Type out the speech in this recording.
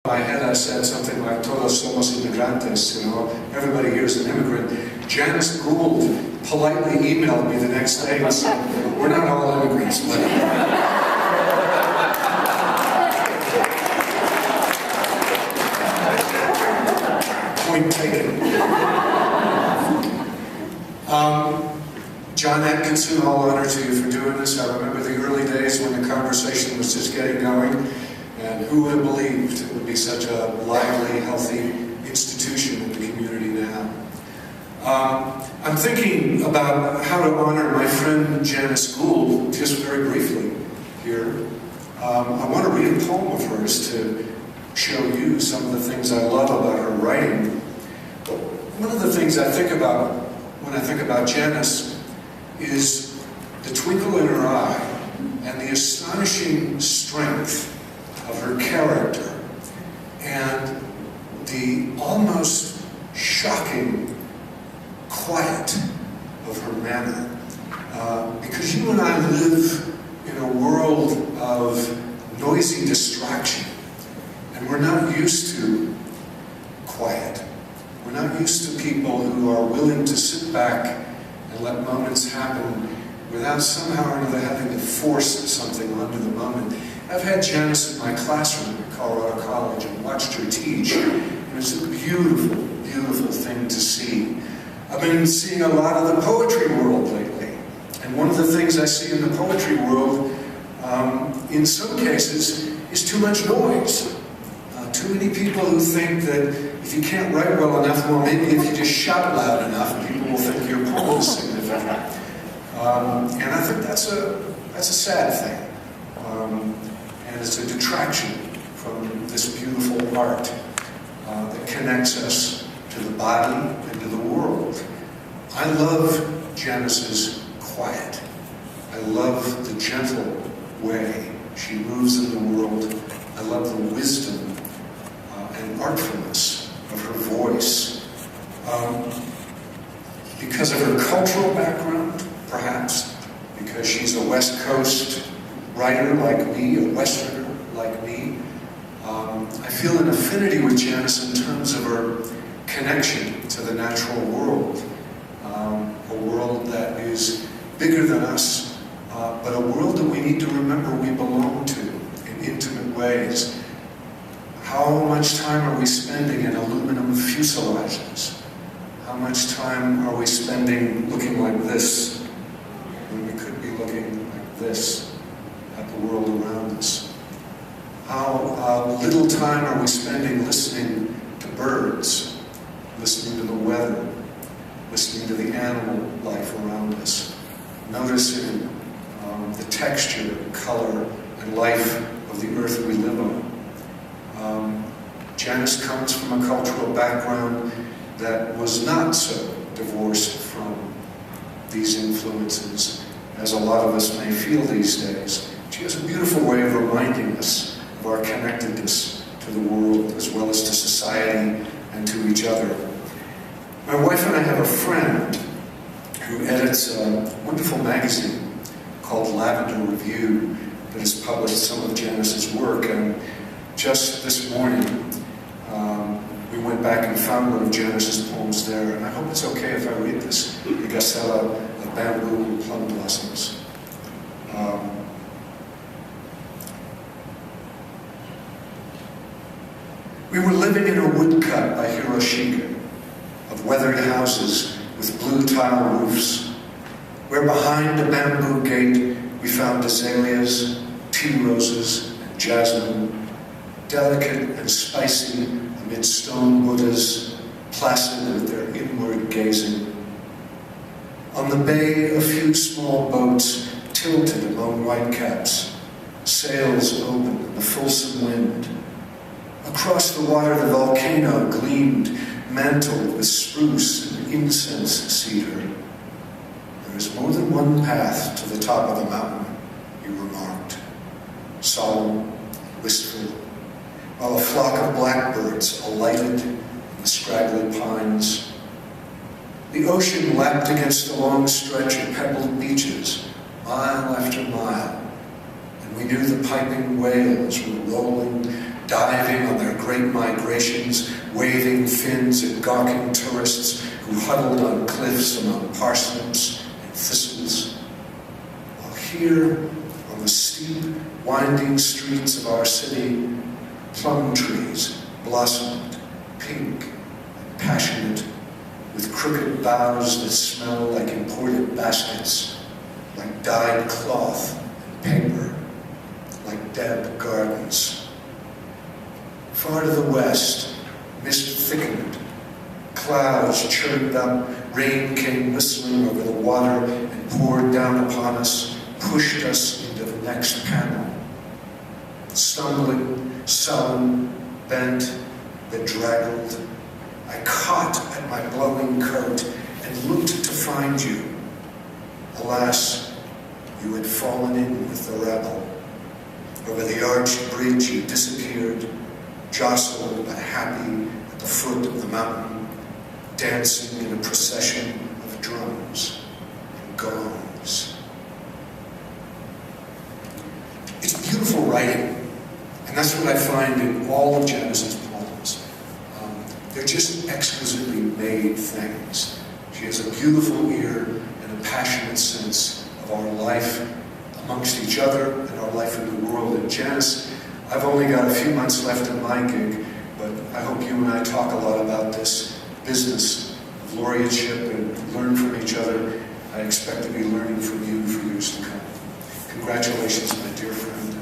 my head I said something like, todos somos inmigrantes, you know, everybody here is an immigrant. Janice Gould politely emailed me the next day and said, we're not all immigrants, but... Point taken. John Atkinson, all honor to you for doing this. I remember the early days when the conversation was just getting going, and who would have believed it would be such a lively, healthy institution in the community now. I'm thinking about how to honor my friend Janice Gould, just very briefly here. I want to read a poem of hers to show you some of the things I love about her writing. But one of the things I think about when I think about Janice is the twinkle in her eye and the astonishing strength of her character and the almost shocking quiet of her manner. Because you and I live in a world of noisy distraction, and we're not used to quiet. We're not used to people who are willing to sit back and let moments happen without somehow or another having to force something onto the moment. I've had Janice in my classroom at Colorado College and watched her teach, and it's a beautiful, beautiful thing to see. I've been seeing a lot of the poetry world lately, and one of the things I see in the poetry world, in some cases, is too much noise. Too many people who think that if you can't write well enough, well, maybe if you just shout loud enough, people will think your poem is significant. And I think that's a sad thing. And it's a detraction from this beautiful art that connects us to the body and to the world. I love Janice's quiet. I love the gentle way she moves in the world. I love the wisdom and artfulness of her voice. Because of her cultural background, perhaps, because she's a West Coast writer like me, a Westerner like me, I feel an affinity with Janice in terms of her connection to the natural world, a world that is bigger than us, but a world that we need to remember we belong to in intimate ways. How much time are we spending in aluminum fuselages? How much time are we spending looking like this when we could be looking like this at the world around us? How little time are we spending listening to birds, listening to the weather, listening to the animal life around us, noticing the texture, color, and life of the earth we live on. Janice comes from a cultural background that was not so divorced from these influences as a lot of us may feel these days. She has a beautiful way of reminding us of our connectedness to the world as well as to society and to each other. My wife and I have a friend who edits a wonderful magazine called Lavender Review that has published some of Janice's work, and just this morning we went back and found one of Janice's poems there, and I hope it's okay if I read this, the Gazella of Bamboo and Plum Blossoms. We were living in a woodcut by Hiroshima of weathered houses with blue tile roofs, where behind a bamboo gate we found azaleas, tea roses, and jasmine, delicate and spicy amid stone Buddhas, placid with their inward gazing. On the bay, a few small boats tilted among whitecaps, sails open in the fulsome wind. Across the water, the volcano gleamed, mantled with spruce and incense cedar. There is more than one path to the top of the mountain, he remarked, solemn, wistful, while a flock of blackbirds alighted in the scraggly pines. The ocean lapped against the long stretch of pebbled beaches, mile after mile, and we knew the piping waves were rolling diving on their great migrations, waving fins at gawking tourists who huddled on cliffs among parsnips and thistles. While here, on the steep, winding streets of our city, plum trees blossomed, pink and passionate, with crooked boughs that smell like imported baskets, like dyed cloth and paper, like damp gardens. Far to the west, mist thickened, clouds churned up, rain came whistling over the water and poured down upon us, pushed us into the next panel. Stumbling, sullen, bent, bedraggled, I caught at my blowing coat and looked to find you. Alas, you had fallen in with the rabble. Over the arched bridge you disappeared, jostled but happy at the foot of the mountain, dancing in a procession of drums and gongs. It's beautiful writing, and that's what I find in all of Janice's poems. They're just exquisitely made things. She has a beautiful ear and a passionate sense of our life amongst each other and our life in the world. And Janice, I've only got a few months left in my gig, but I hope you and I talk a lot about this business of laureateship and learn from each other. I expect to be learning from you for years to come. Congratulations, my dear friend.